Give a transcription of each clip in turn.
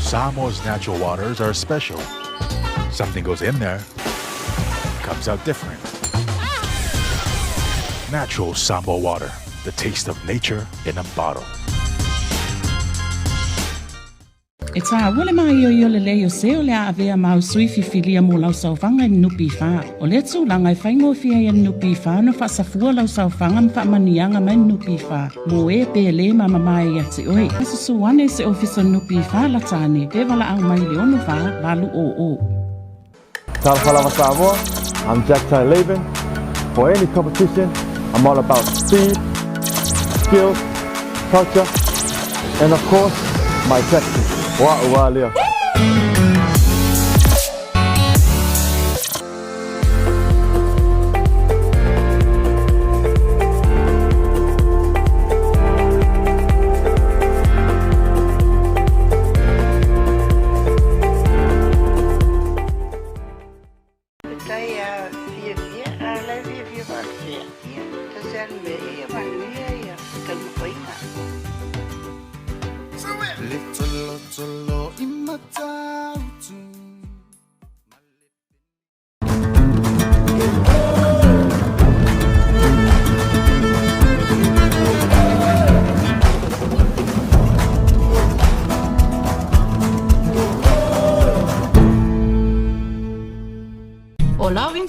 Samoa's natural waters are special. Something goes in there, comes out different. Natural Samoa water, the taste of nature in a bottle. E tā wale mai o Leoleo se o lea avea mau sui fifilia mo lau saufanga i nupi wha. O lea tūlanga i whaingo fia i nupi wha na whaasafua lau saufanga ma whaamanianga mai nupi wha. Mo e pele ma mamai ati oi. Asa suwane se ofisa nupi wha la tāne, te wala au mai leonu wha, walu o. Tāwhalawa Samoa, I'm Jack Laban. For any competition, I'm all about speed, skills, culture, and of course, my technique. Wow, Leo.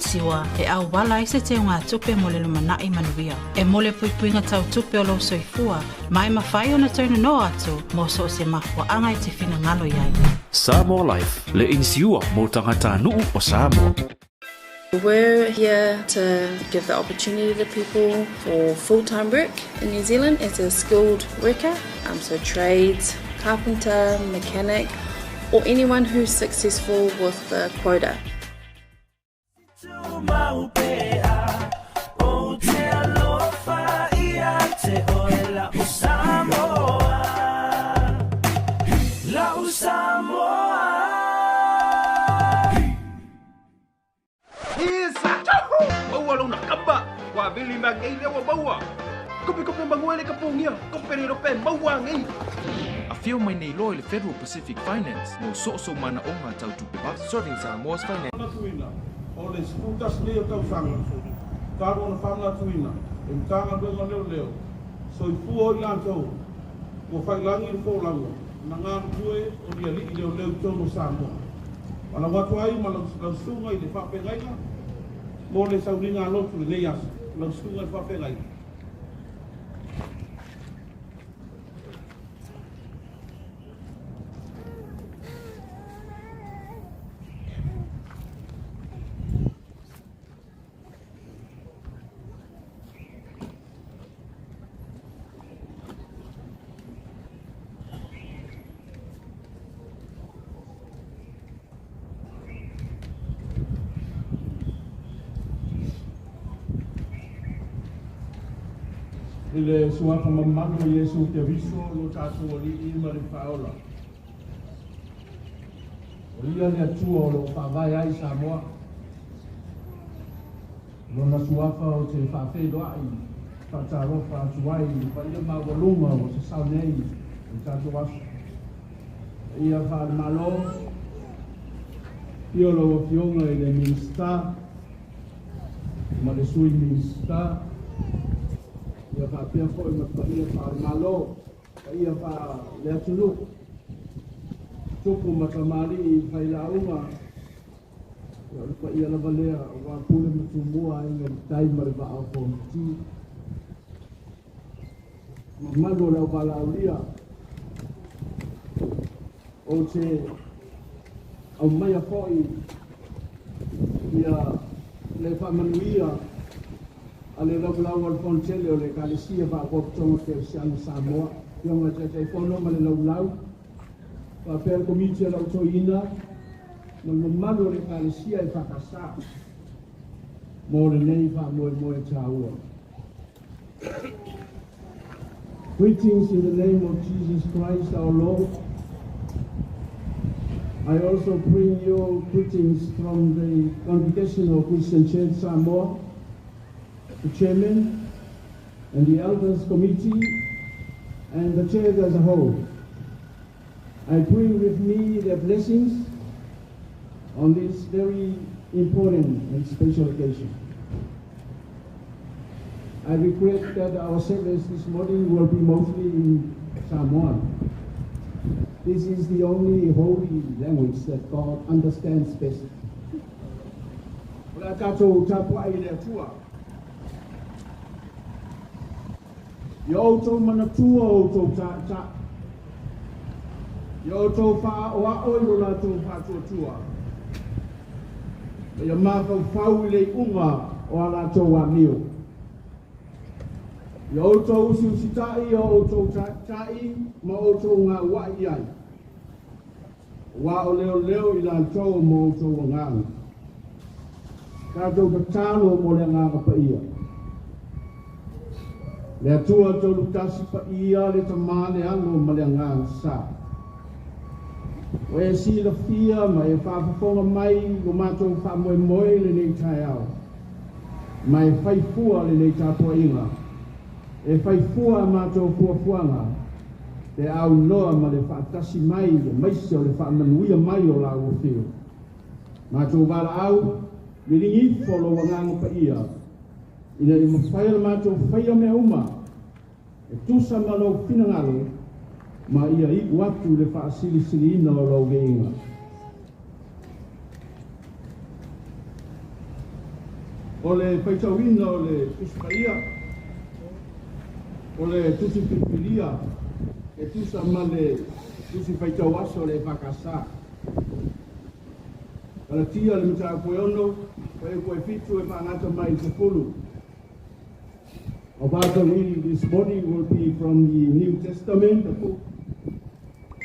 Siwa e au wala i se te ngā tupe mo le lumanai manuia. E mole puipuinga tau tupe o lau soifua, mai mawhai o na tauna no atu, mo so se mafua anga i te whina ngalo iai. Samoa Life, le insiua mo tangata nuu o Samoa. We're here to give the opportunity to people for full-time work in New Zealand as a skilled worker, so trades, carpenter, mechanic, or anyone who's successful with the quota. Vili mangai lewa maua. Kopi manguele kapungia. Kopere rope maua ngai. A few mai nei loa le Federal Pacific Finance no so mana o ngā tau tupe ba serving Samoa's finance. O le skutas leo tau sanga. Taro na Faamanatu ina. E mtanga benga Leoleo. So I fuo i lantou. Ko whailangi i fōlanga. Na ngā tue o ni ali i Leoleo tono Samoa. Wala watu ai ma lau sunga i le whapengaina. Mo le sauringa lotu le asa. Lau sunga i whapengaina. Le suafa mamano Yesu te aviso lo tātou ali I ma le whaola. O ia le atua o lo whawai ai Samoa. Lo na suafa o te whawhedoa I whatarofa atuai pa ia mawalunga o se saunei o tātou aso. Ia whaare malo, Iolo o fionga I le minsta, ma le sui minsta, ia whapea fōi ma ia whaare malo, ia wha lea tunu. Tupu matamari I whailaunga, ia lava lea wa pule matumua inga taima le wao fōnti. Mano leo walauria, o te au maia fōi ia le whamanuia a le laulau al Fontele o le kalesia wa waputonga ke siana Samoa. Ionga te whono ma le laulau. Wa pēr komiti a lautoina. Ma le manu le kalesia I whakasa. Mo le nei wha moe tāua. Greetings in the name of Jesus Christ our Lord. I also bring you greetings from the Congregation of Christian Church Samoa, the chairman and the elders committee and the church as a whole. I bring with me the blessings on this very important and special occasion. I regret that our service this morning will be mostly in Samoan. This is the only holy language that God understands best. Ora tātou tāpua i lea tua. I outou manatua outou tā. I outou wha o a oi lo lātou whātua tua. I a mākau whau i lei unga o a lātou a mio. I outou usi tai o outou tai ma outou ngā wai ai. Wa o Leoleo i lātou mo outou ngāngu. Kātou ka tālo mo le ngānga pa ia. Le atua tolu tasi pa ia le tamane ango ma le ngānga sā. O e si la fia ma e whaafafonga mai o mātou whaamoe moe le nei tai au. Ma e whaifua le nei tāpua inga. E whaifua mātou fuafuanga. Te au noa ma le whaatasi mai le maise o le whaamanuia mai o la ua whio. Mātou wala au, le ringi wholo wa ngānga pa ia. Ina i mawhaia mātou whaia mea uma. E tusa malo pinangalo, ma ia i watu le whaasili sili ina o lau geinga. O le whaitawina o le uspaia, o le tusi pipilia, e tusa ma le tusi whaitawaso le whakasā. Kala tia le mita koe ono, koe fitu e whaangata mai te pulu. Our Bible reading this morning will be from the New Testament, the book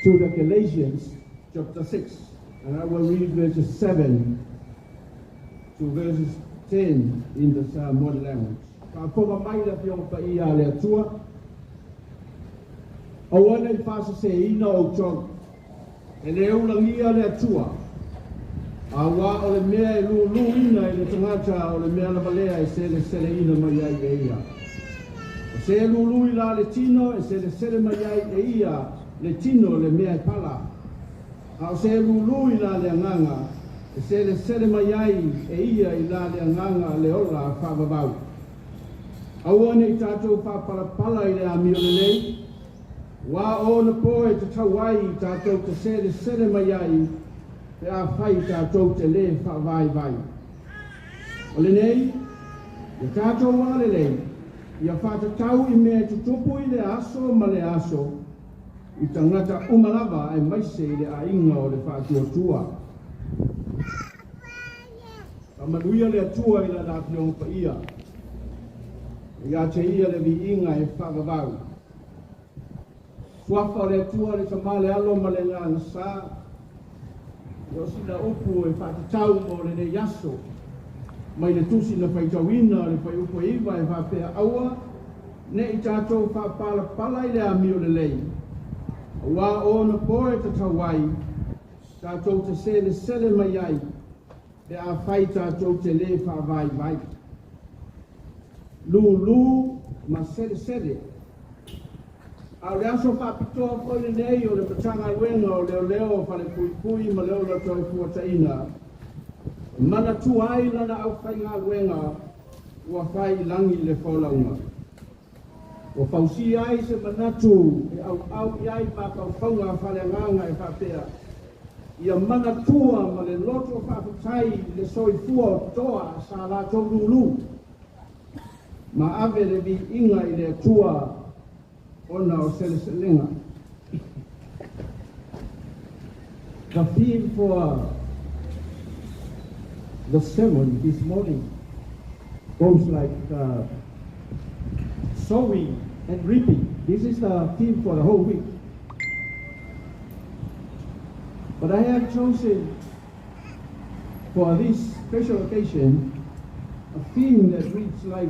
to the Galatians, chapter 6. And I will read verses 7 to verses 10 in the Samoan language. Ka ponga mai la piong pa ia le atua. Awana I whasa se ina o tog. E le ulangia le atua. Awa o le mea e lu ina i le tangata o le mea la balea e se le sele ina mai ai e ia. Se e lulu I la le tino e se le sele mai ai e ia le tino le mea e pala. A se e lulu I la le anganga e se le sele mai ai e ia I la le anganga le ola a whavavau. Awane I tātou whapalapala I le amio le nei. Wa o na poe te tawai I tātou te sele mai ai te a whai tātou te le whavai vai. O le nei, e tātou wale lei. Ia whātatau I mea tutupu I le aso ma le aso I tangata umalava e maise I le ainga o le whātuatua. Ka manuia le atua I la nāpiong pa ia. Ia te ia le vi inga e whakavau. Suafa le atua le tamale alo ma le ngāna sā. Ia sina upu e whātatau mo le ne yaso. Mai le tusi na whaitawina le whai upo iwa e whapea aua, ne I tātou whapala pala I le amio le lei. Wa o na poe te tawai, tātou te sele mai ai, te a whai tātou te le whawai vai. Lu, ma sele. A le aso whapitoa koe le nei o le patanga wenga o Leoleo whale pui ma leo la toi fuataina. Mana tu ai lana au whai ngā luenga ua whai langi le whaulaunga. O whausi ai se manatu e au iai pākau whaunga whale nganga e whapea. Ia mana tua ma le loto whaputai le soifua o toa sa la tau lulu. Ma ave le vi inga I le tua ona o seleselenga. The theme for the sermon this morning goes like sowing and reaping. This is the theme for the whole week. But I have chosen for this special occasion a theme that reads like,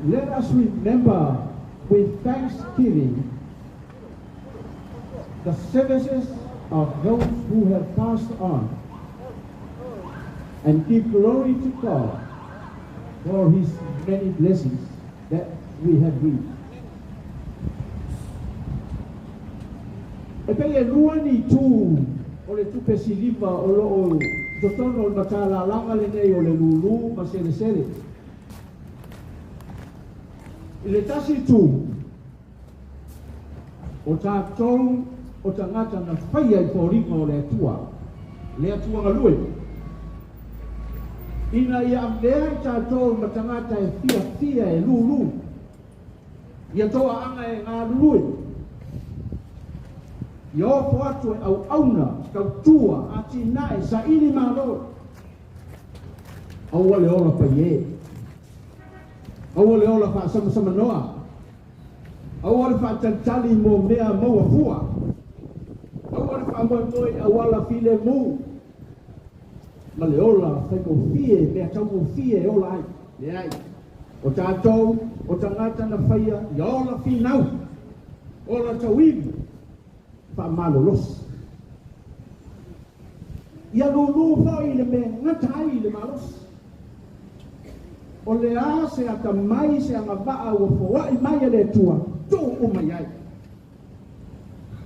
let us remember with thanksgiving the services of those who have passed on, and give glory to God for His many blessings that we have reaped. E pei e lua ni tu o le tupe siliva o loo totono o matalalanga le nei o le lulu ma sele sele. I le tasi tu o tātou o tangata na whaia i pōringa o le atua ngalue. Ina ia amdea i tātou ma tangata e fia e lulu. Ia toa anga e ngā lulue. Ia opo atu e au auna, kautua, ati nae, sa ini maro. Aua le ola pa ie. Aua le ola pa sama noa. Aua le pa tantali mo mea maua fua. Aua le pa moe awala file mu. Ma le ola, whaiko fie, mea tauko fie ola ai. Le ai. O tātou, o tangata na whaia, ia ola finau. Ola tawibu. Faamalo los. Ia lulu foi le me ngatai le malos. O le a se ata mai se anga vaa o foa i mai le tua. Tu o mai ai.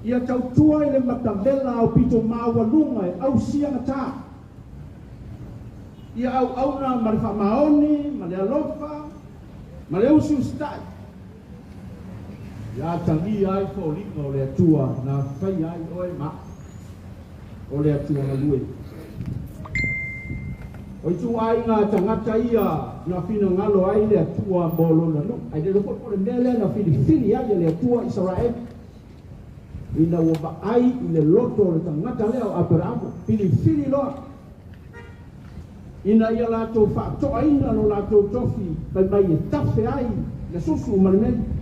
Ia tau tua i le matavela o pito maua lunga e au sia ngata. Ia au auna ma le whamaoni, ma le alofa, ma le usu stai. Ia tangi ai fo linga o le atua na whai ai oe ma o le atua na lue. O tu ai ngā tangata ia na whina ngalo ai le atua molo na no. Ai le loko le mele na whiri ai le atua Israel. Ina wa ai i le loto le tangata leo Abraham. Whiri loa. Ina ia lato whatoa ina no lato tofi. Pai mai e tafe ai le susu marimeli.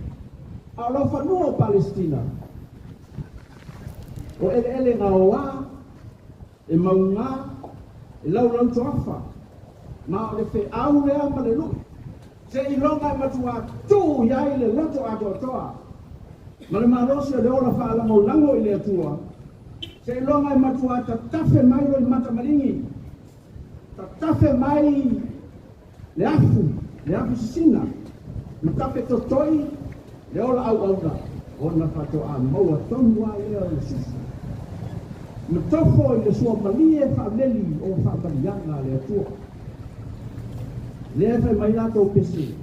Alo whanua Palestina. O ele ngā oa, e maunga, e lau toafa. Ma o le whi au lea ma le lui. Se i longa matua tū iai le loto ato toa. Ma le marosi le ola whaalango lango i le atua. Se i longa matua ta tafe mai lo i mata maringi. Ta tafe mai le afu sina. Mi tafe totoi, le ola au ona whatoa maua tonua lea le susu. Me tofo i le sua malie whaameli o whaamarianga le atua. Lea whai mai lato pese.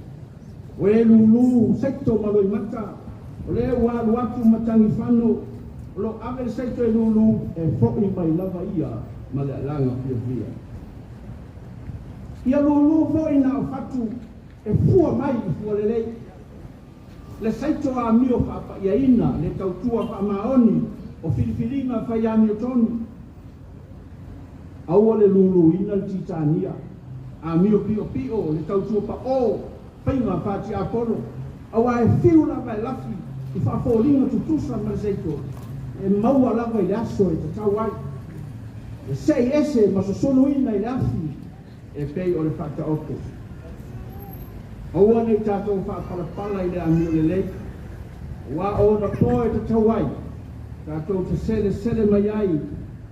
O e lulu seito malo i mata. O le walu atu matangi whano. O lo ave seito e lulu e foki mai lava ia ma le alanga pia. Ia lulu foi na whatu e fua mai i fua lelei. Le saito a mio papa ia ina le tautua pa maoni o filifilinga fa ia mio tonu. Aua le lulu ina le titania. A mio pio le tautua pa o painga fati a kono. Aua e fiu la vai lafi i fa folinga tutusa ma le saito. E maua lava i le aso e te tauai. E sei ese ma so solo ina i le afi e pei o le fata oko. Aua nei tātou whāparapala i le amio le lei. Wa o na poe te tauai. Tātou te sele mai ai.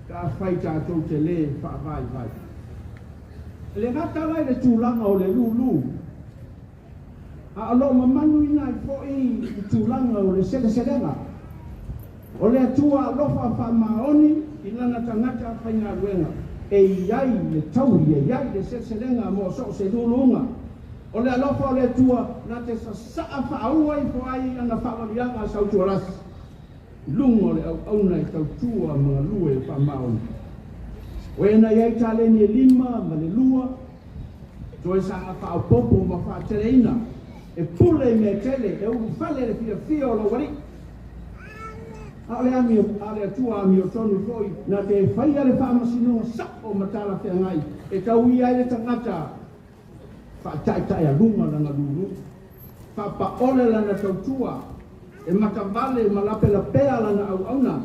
Ka whai tātou te le whaavai. Le ngata lai le tūlanga o le lulu. A alo mamanu ina i fōi i tūlanga o le selenga. O le atua alofa whamaoni i lana tangata whainga ruenga. E iai le tauri, e iai le selenga mo so se lulunga. O le alofa o le tua na te saa whaaua i po ai ana whaamarianga sau tuaras. Lungo le au auna i tau tua mga lue i whamaoni. O e na iai taleni e lima ma le lua. Toi sanga whaapopo ma whaateleina. E pule me tele e uru whale le fia o la wari. A le atua amio tonu foi na te whaia le whaamasino sapo matala whiangai. E tau iai le tangata. Whaatai a lunga langa lulu. Whapaole lana tautua. E makavale malape la pea lana au auna.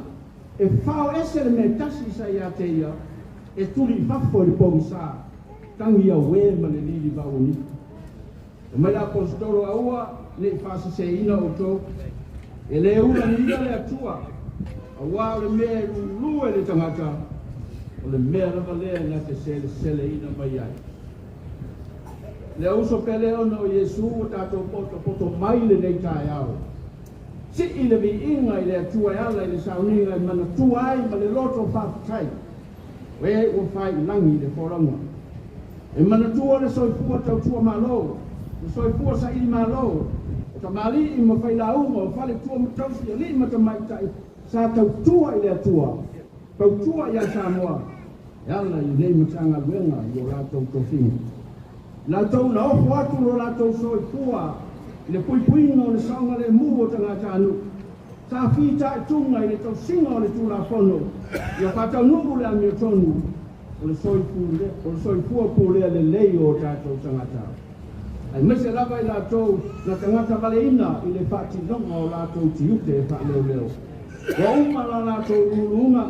E whao ese le me tasi sa ia te ia. E tuli whafo i pōmisa. Tangi a we ma le lili vauni. E mai la apostolo aua. Le whasi se ina o tō. E le ura ni ia le atua. Awa le mea lulu e le tangata. O le mea lava lea na te sele ina mai ai. Le uso pele ona o Yesu o tātou poto mai le nei tae au. si ile vi inga ile tua ala ile sauninga mana tua ai ma le loto whaakai. We o whai langi le whoronga. E mana tua le soifua tau tua malo. Le soifua sa ili malo. E ta mali i ma whai launga o whale tua matausi a li ma ta maitai. Sa tau tua ile tua. Tau tua ia Samoa. E ala i nei matanga luenga i o rātou tofinga. Rātou na ofu atu lo rātou soifua. Le puipuinga o le saunga le mua tangata anu. Sa whita e tunga i le tau singa o le tūra whono. Ia whatau nungu le ami o tonu. O le soifua po lea le Leoleo o tātou tangata. Ai mese lava i lātou na tangata valeina i le whati longa o lātou tiute e wha Leoleo. Wa uma la lātou rurunga.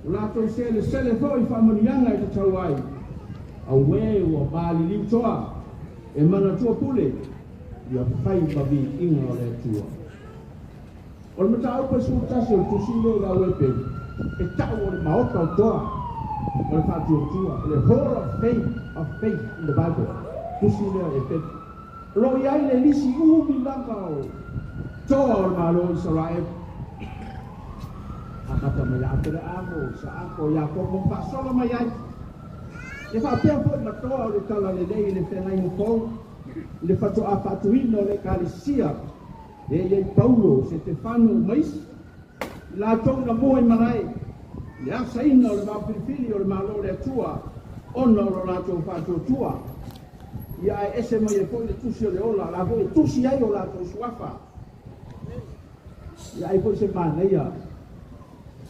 O lātou sele fo i whamanianga i te tau ai. Au we ua bāli liu toa. E mana tua pule. Ia whai babi inga o le tua. O le mata aupa su tasi o tusile la wepe. E tau o le maota o toa. O le whatu o tua. Le whole of faith in the Bible. Tusile o e pepe. Lo iai le lisi umi langa o toa o le malo i Sarae. Akata mai apere amo sa ako ia kopo pasola mai ai. E whapea fo i matoa o le tala le lei le whenai mo kou. Le fatu a fatuino le kalisia e Paulo Setema mais la tonga mo i marai le asaina o le mapirifili o le malo le tua ona o la to fatu tua ia ese mai e poi le tusi o le ola la voi tusi ai o la to suafa ia ai poi se maneia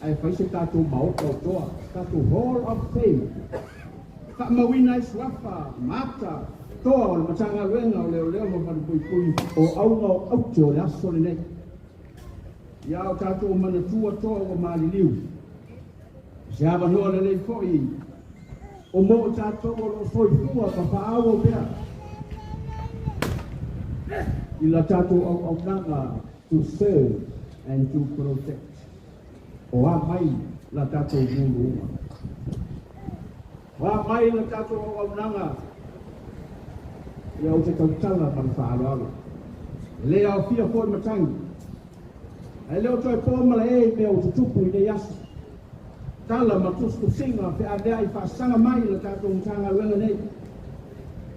ai fai se tato mau toa tato hall of fame fa mawina i suafa mata toa o le matanga luenga o Leoleo ma whanu pui o aunga o auto o le aso le nei. Ia o tātou mana tua toa o maali liu. Se hawa noa le nei fōi. O mo o tātou o lo fōi fua pa whaau o pēr. Ila tātou au nanga to serve and to protect. O a mai la tātou mulu uma. O a mai la tātou au nanga ia o te tautala pa le whaaloalo. Le au fia fōi matangi. E leo toi pōmala e mea o te tupu i le yasu. Tala ma tusku singa pe adea i whaasanga mai la tātou mtanga wenga nei.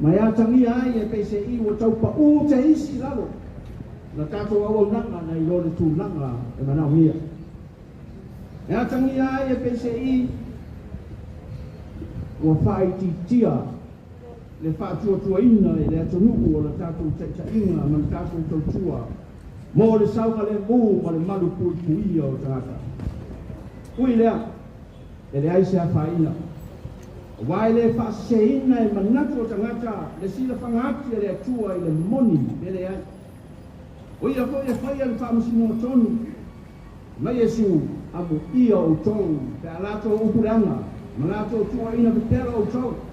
Mai atangia ai e peise i o taupa u te isi lalo. La tātou au nanga na i ole tū nanga e manau hia. E atangia ai e peise i o whai tia. Le whātua tua ina e le atonuku o la tātou teita inga ma le tātou tautua. Mō le saunga le mū ma le malu pui puia o tāta. Ui lea, e le aise a whaina. Wai le whaase ina e manatu o tangata, le sila whangati e le atua i le moni e le ai. Ui a koe e whaia le whamasino o tonu. Mai e siu, amu ia o tonu, pe a lato o upuranga, ma lato o tua ina petera o tonu.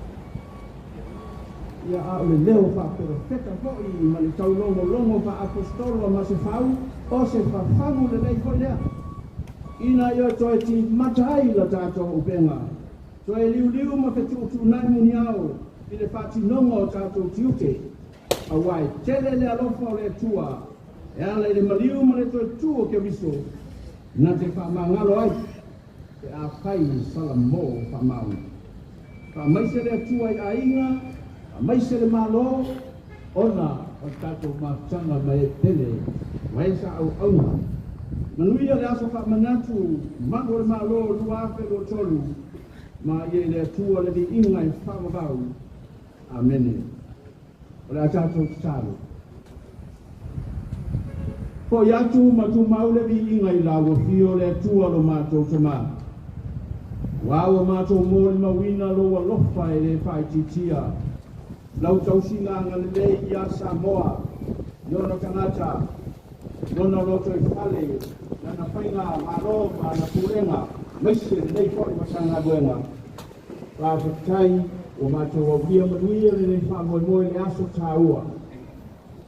Ia a le leo fa perfecta foi ma le tau longo fa apostolo ma se fau o se fa famu le lei foi lea ina yo toi ti matai la tato upenga toi liu ma fe tu nai muniao i le fati nongo tato tiute awai tele le alofa le tua e ala le maliu ma le toi tuo ke viso na te fa mangalo ai e a kai salamo fa mau fa mai se le tua ai inga mai se le malo ona o tātou mātanga mai tele mai sa au auna manuia le aso Faamanatu mango le malo lua afe lo tolu ma ie le tua le vi inga i whamavau amene o le a tātou tālo po iatu ma tu mau le vi inga i lawa fio le tua lo mātou tama wao mātou mōri mawina lo alofa e le whaititia lau tausinga nga lelei ia Samoa, yona tangata, yona loto i whale, na whainga maroma, na purenga, maise lelei whore masanga buenga. Whawhatai o mātou au via manuia lelei whamoe le aso tāua.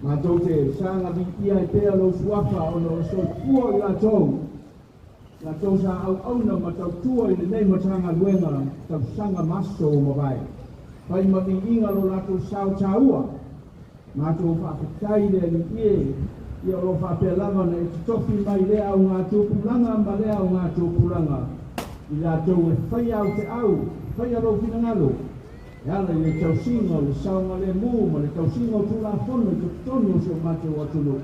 Mātou te sanga vi ia e pēa lo suafa o no so kua i la tau. La tau sa au auna ma tau tua i lelei matanga buenga, tau sanga maso o mawai. Pai maki inga lo lato sao taua. Mātou whakatai le ni ie, ia o whapea lava na e tofi mai lea au ngā tūpulanga ma lea au ngā tūpulanga i la tau e whai au te au whai alo whina ngalo e ala i le tausinga o le saunga le mū ma le tausinga o tūla whono i te tonu o seo mātou atunu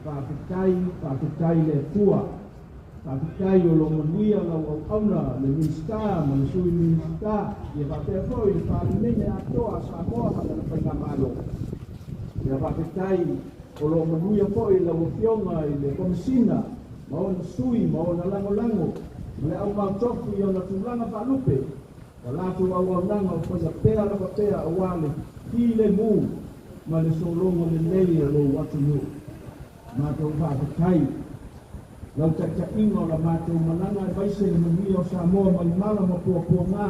whaapikai le tua whaapikai o lo manuia lau au auna le minsta ma le sui minsta i e whapea fo i le whaalimene atoa sa moa hana na whainga malo i e whaapikai o lo manuia fo i lau fionga i le komisina ma ona sui ma ona lango le au mautofu i ona tūlanga whaalupe o lātou au nanga o whaia pēra lapa pēra o wale ki le mū ma le solonga le nei o lo atunu mātou whaapikai lau taka inga o la mātou mananga e vaise le manuia o Samoa ma i mala ma pua ngā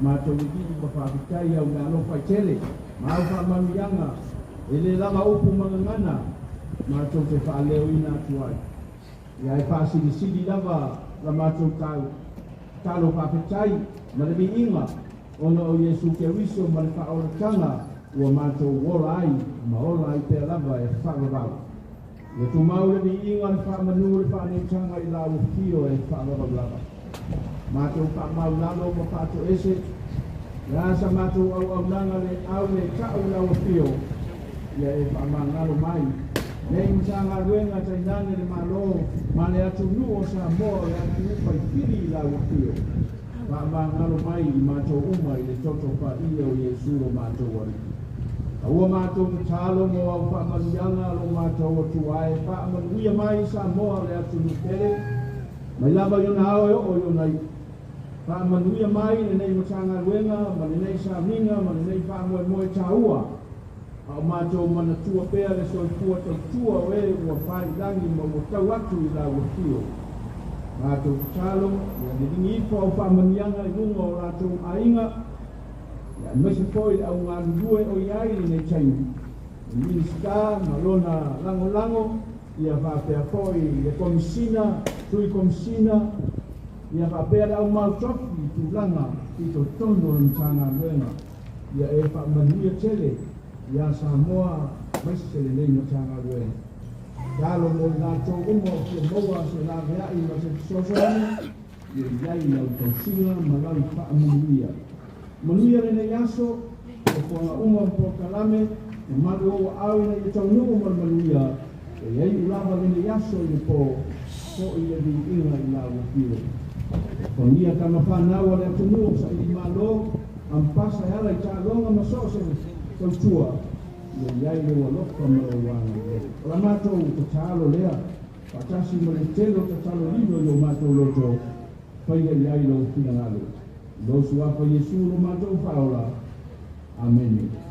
mātou i dini ma whaapikai au ngā no whai tele ma au whaamamianga e le langa upu mangangana mātou te whaaleo ina atuai ia e whaasiri lava la mātou talo whaapetai ma le inga ona o Yesu Keriso ma le whaoratanga ua mātou ora ai ma ora ai pēr lava e whaarabau ia tu mau le inga le whaamanu le whaaneutanga i la ufio e whaarabau lava mātou whaamau lalo ma whaato ese ia sa mātou au nanga le au le tau la ufio ia e whaamangalo mai nei mtanga ruenga tainane le malo ma le atu nuo Samoa le atu upa i whiri la ufio whaamangalo mai i mātou uma i le toto pa ia o Yesu o mātou wari ua mātou talo mo au whaamanianga lo mātou o tuae whaamanuia mai Samoa le atu nupere mai lava iona ao e o iona i whaamanuia mai le nei mtanga ruenga ma le nei saminga ma le nei whaamoe moe taua au mātou mana tua pēr le soifua tautua o e ua whai langi ma ua tau atu i la ufio mātou talo ia le ringi ipo au whaamanianga i runga o rātou ainga ia mese poi au ngā lue o iai le nei taimi i minista ma lona lango ia whapea poi le komisina tui komisina ia whapea au mautofi i tūlanga i to tono le mtanga luenga ia e whaamanuia tele ia Samoa maise le nei matanga rue. Talo mo nātou umo ki moa se la reai ma se sosoani, i iai lau tausinga ma lau whaamanuia. Manuia le nei aso, o kona umo po kalame, e maru o awina i tau nuo ma manuia, e iai ulava le nei aso i po, so i le di inga i la wapio. Konia kama whanaua le atu nuo sa i malo, ampasa e ala i tā longa ma sosene, tautua le iai le waloka ma o wanga o la mātou te tālo lea patasi ma le telo te tālo lino i o mātou loto whaia iai lo whina ngalo lo suapa Yesu lo mātou whaola Amen.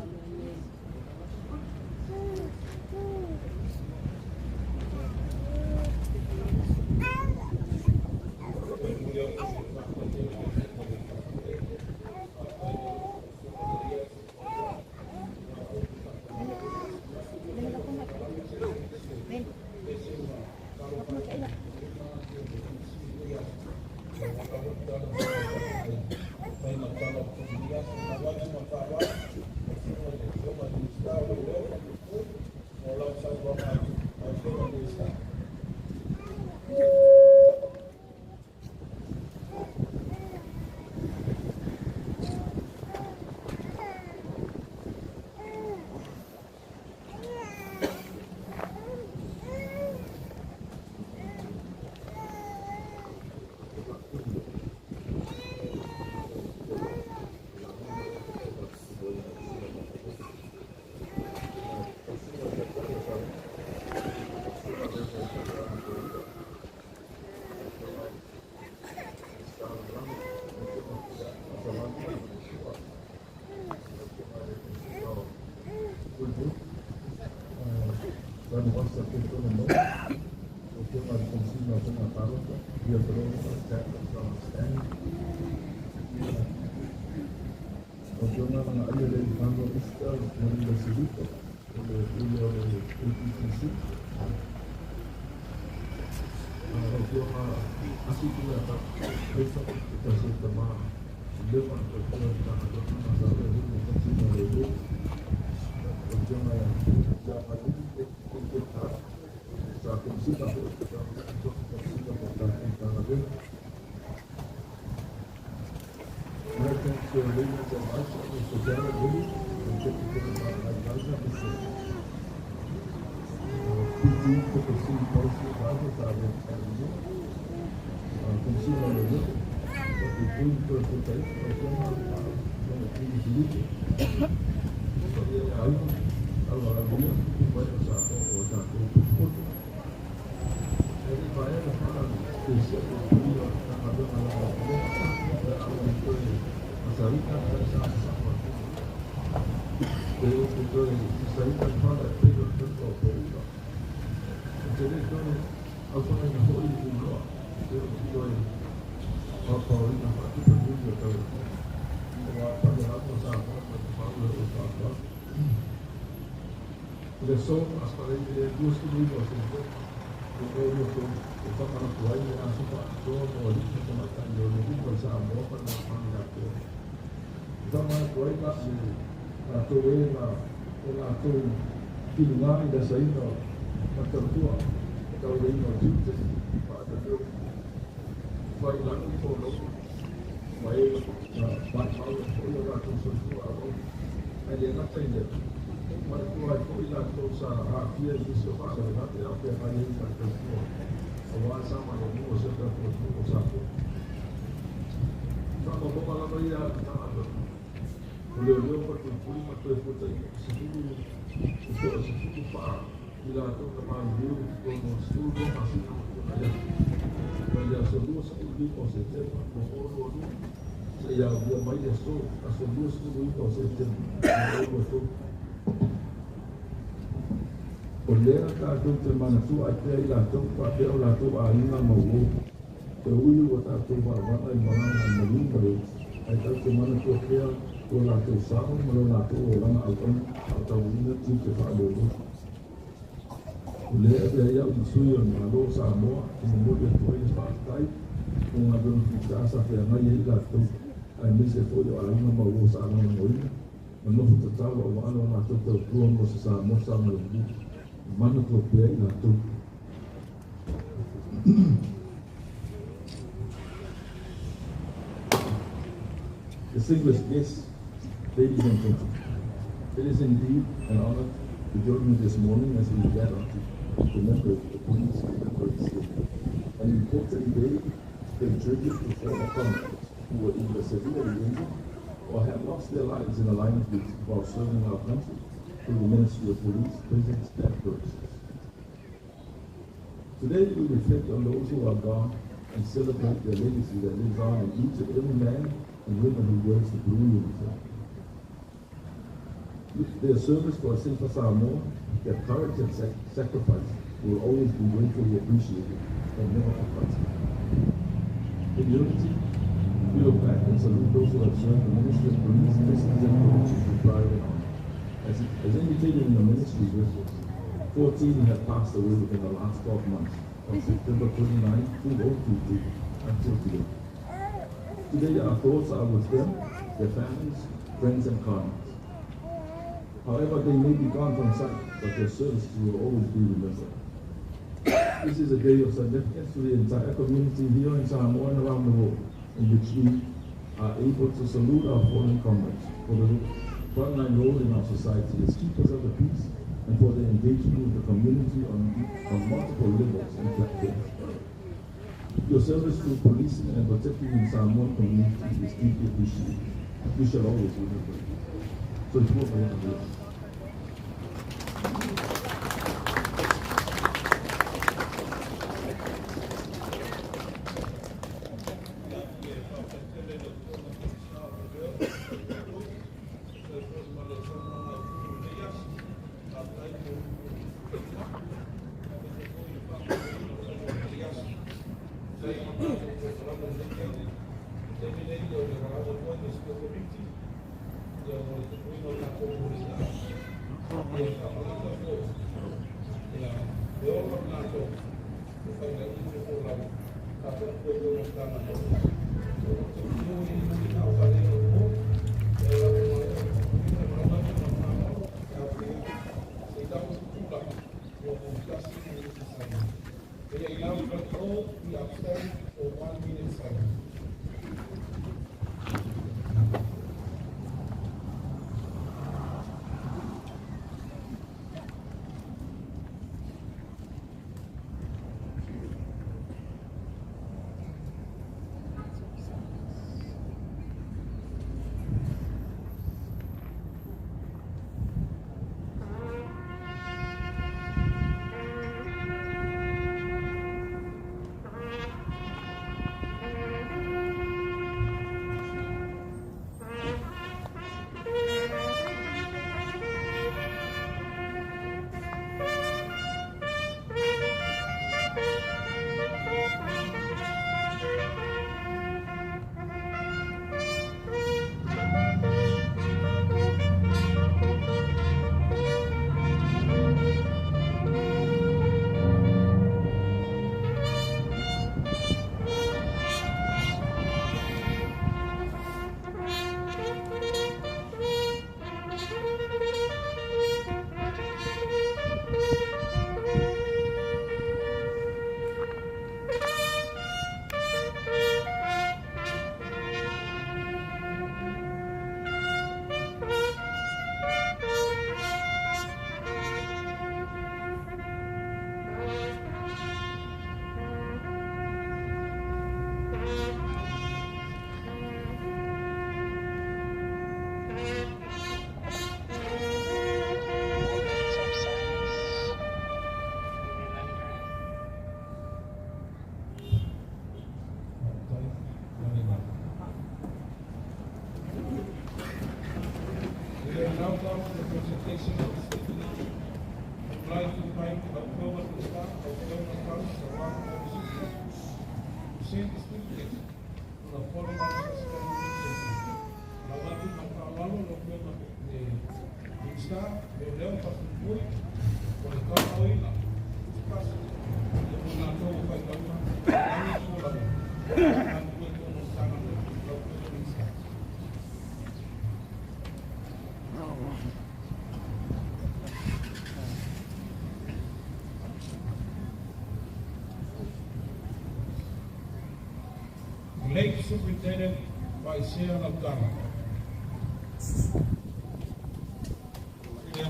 Distinguished guests, ladies and gentlemen, it is indeed an honor to join you this morning as we gather to commemorate the police Day, an important day to pay tribute to former comrades who were either severely injured or have lost their lives in the line of duty while serving our country through the Ministry of Police, prisons, and purposes. Today we reflect on those who are gone and celebrate their legacy that lives on in each and every man and women who wears the blue uniform. Their service for a safer Samoa, their courage and sacrifice will always be gratefully appreciated and never forgotten. In unity, we look back and salute those who have served the Ministry of Police, prisons, and purposes with pride and honor. As indicated in the ministry records, 14 have passed away within the last 12 months, from September 29, 2022 until today. Today our thoughts are with them, their families, friends and colleagues. However, they may be gone from sight, but their services will always be remembered. This is a day of significance to the entire community here in Samoa and around the world, in which we are able to salute our fallen comrades for the frontline role in our society as keepers of the peace and for their engagement with the community on multiple levels and platforms. Your service to policing and protecting the Samoan community is deeply appreciated. We shall always remember it. So it's what we have to do. May I now all we abstain for 1 minute silence. Lake Superintendent by Sarah Abdallah.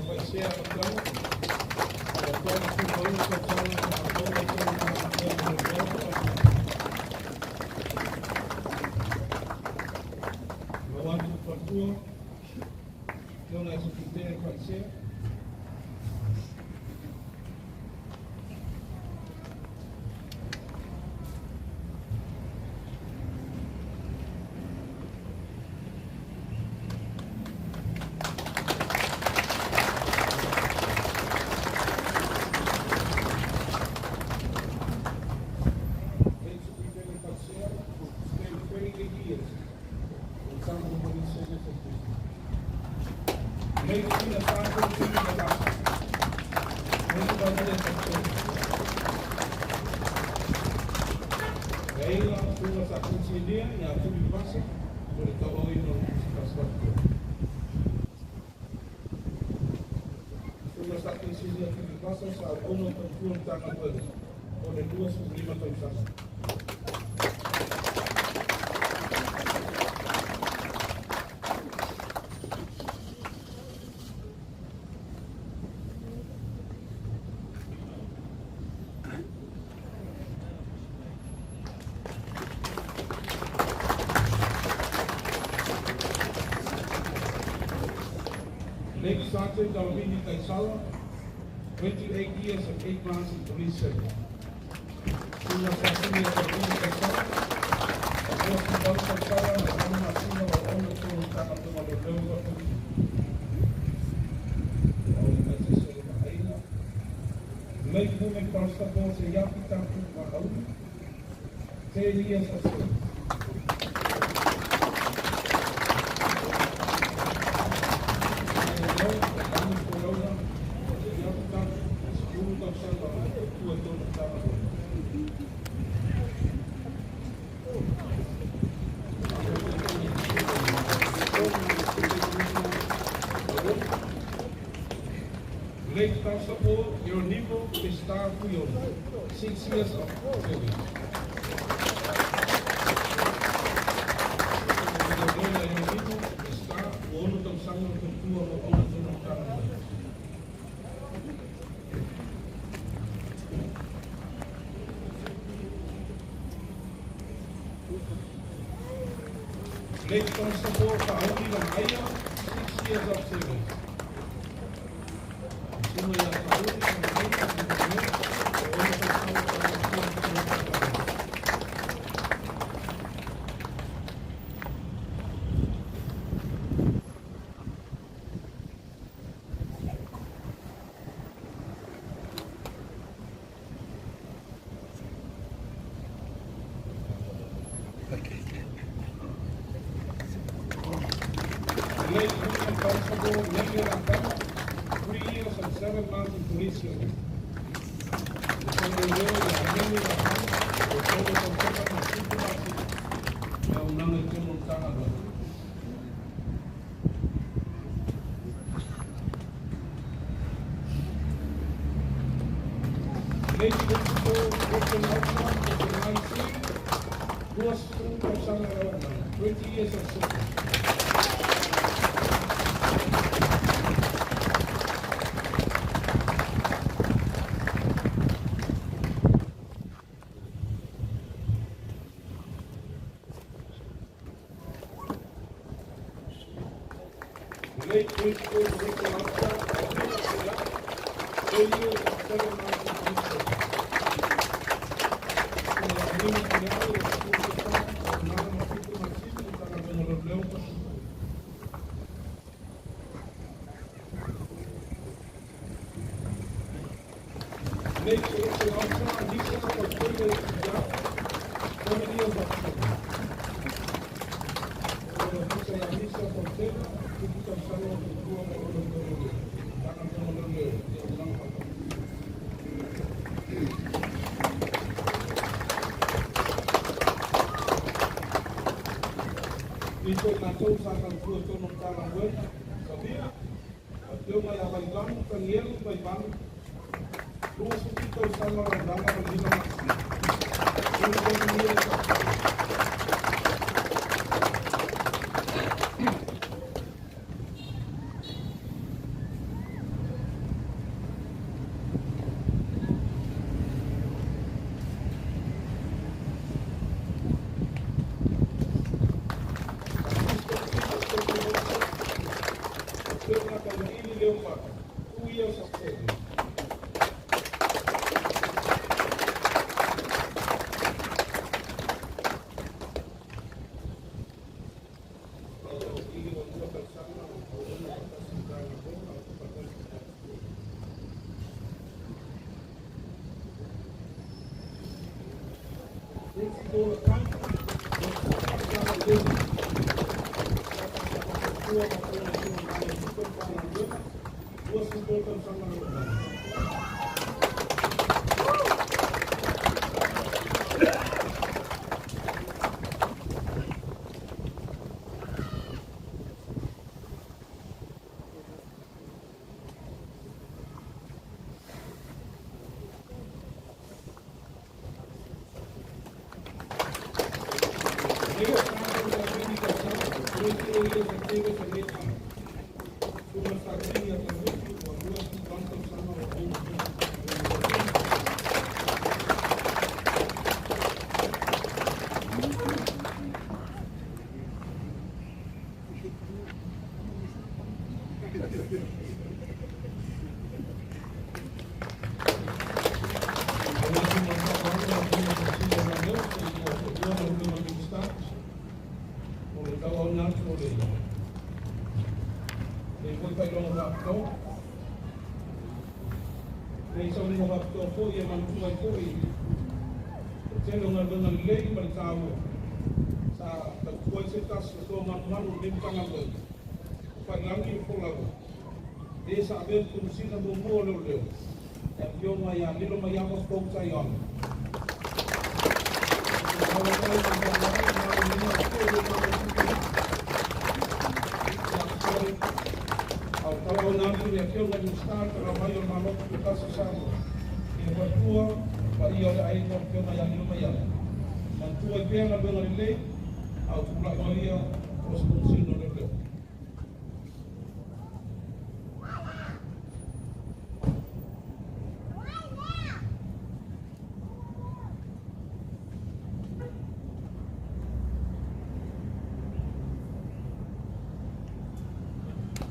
By Sarah Abdallah, Lake Sergeant Dalvini Kaisala, 28 years and 8 months in police service. Sula Sasini Dalvini Kaisala, Agosti Dal Kaisala, Nakama Sula wa Ono Tulu Taka Tuma Leoleo wa Tuli. Auli Kaisala wa Haina. Lake Women Constable se Yapi Tampu wa Auli. 10 years of service. Lake Constable Jeronimo Pestar Puyol, 6 years of service. Late Constable Faraile Leoleo, 6 years of service. Late Constable Leoleo, 3 years and 7 months in police service. Late Constable Leoleo, 20 years of service. Late Constable Leoleo, 10 years and 7 months in police service. Late Constable Ito nato sa kalkulo to ng kalangwet, sabia, at yung may abayang kaniyang baybang, luwas ito sa maramdaman ng dinamasi. Yung kaniyang Leoleo, 2 years of service. Desa abel kumusina bumbuo Leoleo. At yung maya, nilo mayamos kong sayon. Kalau namin reaksyon ng start, para mayon manok kita sa samo. Ibatua, pa iyon ia ke mai ani mai ia. Man tua ke na bela le au tula maria o se sino le le.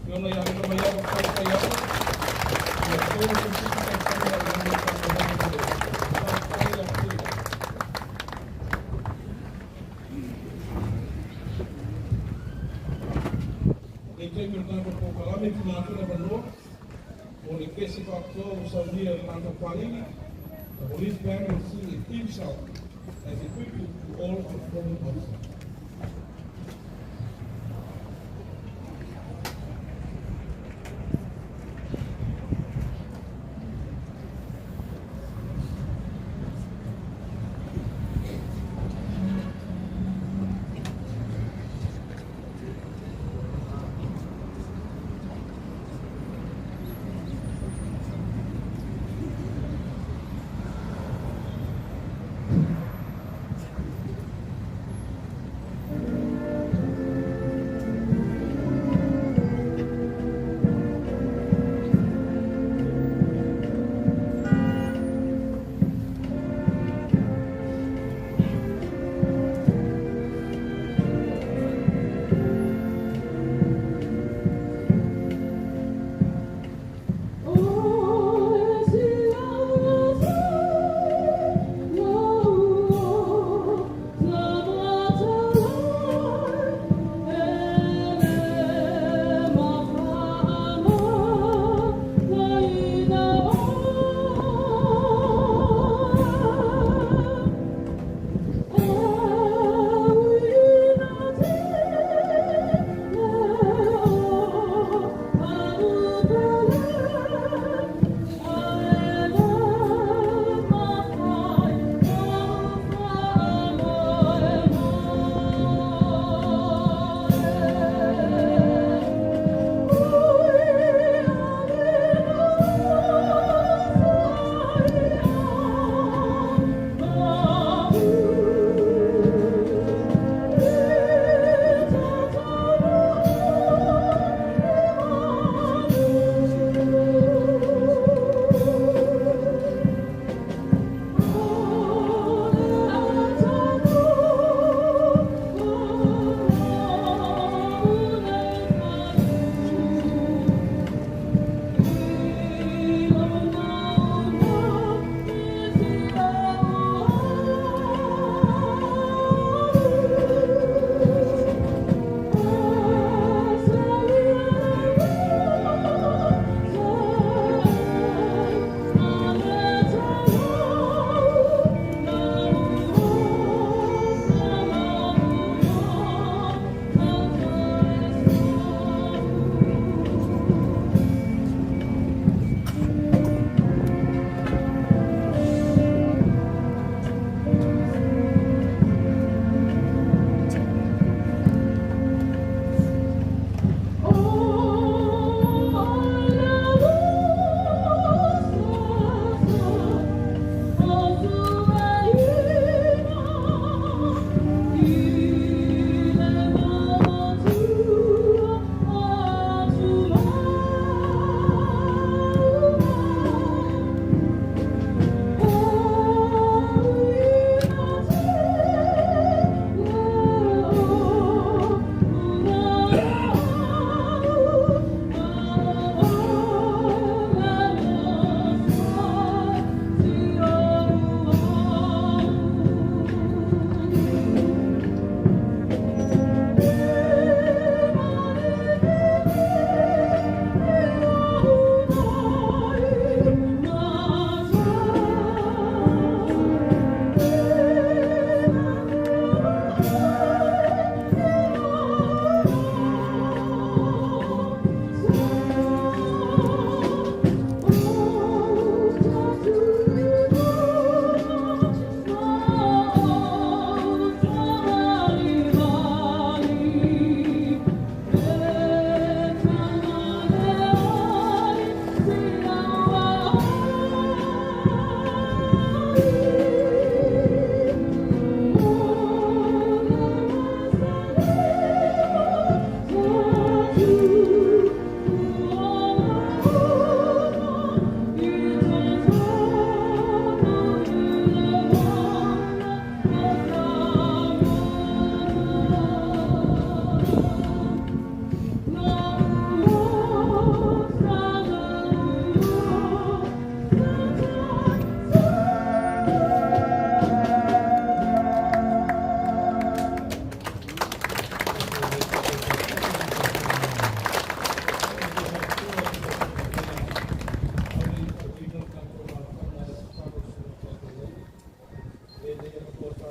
Yo no ya no mai ia ko ka ia. Ya todo se on the case of October, so near Atlanta Quality, the police banner will see himself as equivalent to all of the foreign officers.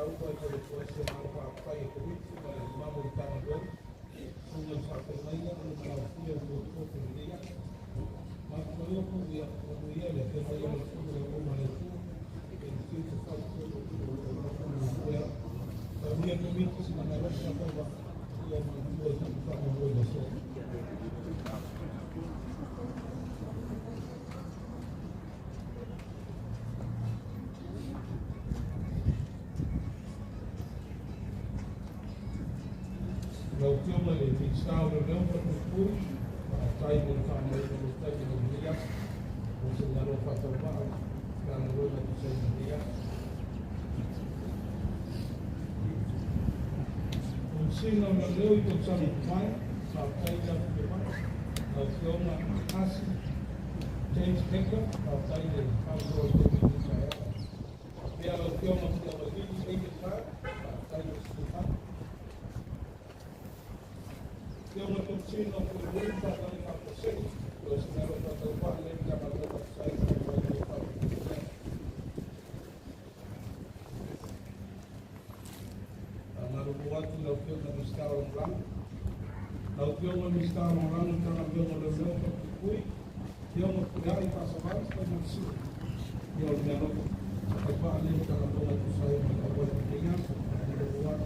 uwa ko le ko se ma pa pa e ko wit ma le ma mo ta ma do so mo sa ko mai ya mo ma fi o mo ko ko le ya ma ko yo ko ya ko ya le ke ma ya le ko le ko ma le ko e si se fa ko ko ko ya ta mi ko mi ko se ma na sa ko ba ya ma ko ta fa mo lo so Now, feel like if it's down the middle of the pool, try to find a little bit of the gas, which is not a part of the bar, down the road at the same gas. We'll see on the road to some fire, so I'll try to the fire. Now, feel like acid, change pickup, I'll try to how to go to the fire. We have a film of the fire, I'll try to the fire. Yo me consigo por muy para la posición, los negros de los cuales ya me lo pasáis por el país. Amaro buat lo que me está hablando. Lo que me está hablando para ver lo que fui. Yo me cuidar y paso más para el sur. Yo me lo que para le para lo que sai me lo voy a pegar, lo buat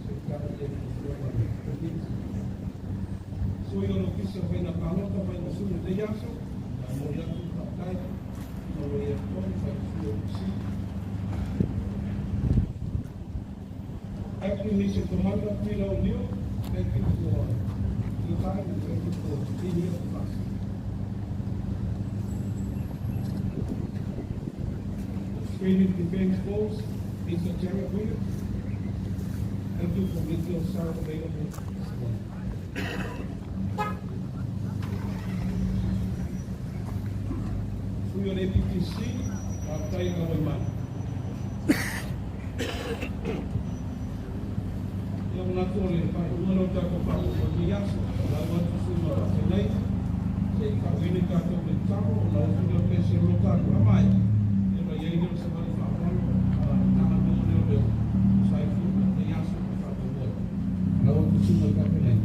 se cada día que so yo lo quise ver la palota para el sur de Yaso, la moría tu batalla, no voy a poner su sí. Aquí me dice tomando aquí la unión, thank you for your time and thank you for being here with us. Australian Defence Force is a terror winner. Thank you for making yourself available this morning. Your APTC, tayo na naman. Yung natuloy pa, umunod ako pa ako mag-iyaso, lawan ko sumara sa nay, sa ikabinig ako ng tao, lawan ko kasi lukan ramay. Yung mayayong sa mga pangkol, naman mo nyo sa ito, mag-iyaso ko pa ako. Lawan ko sumara ka pinay.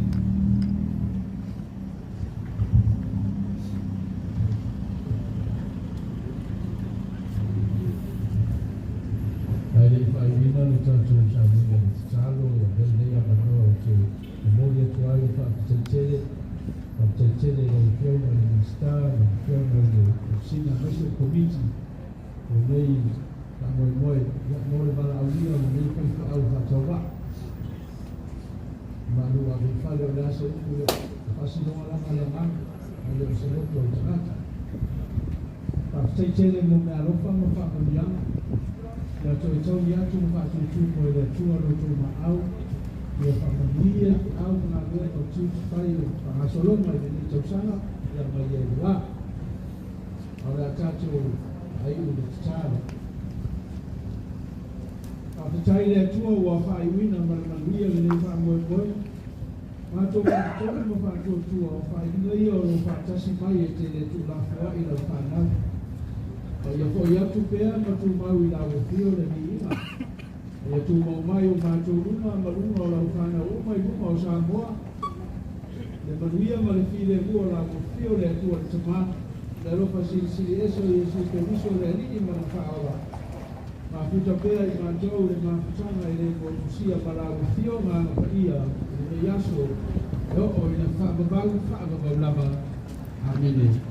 Amen.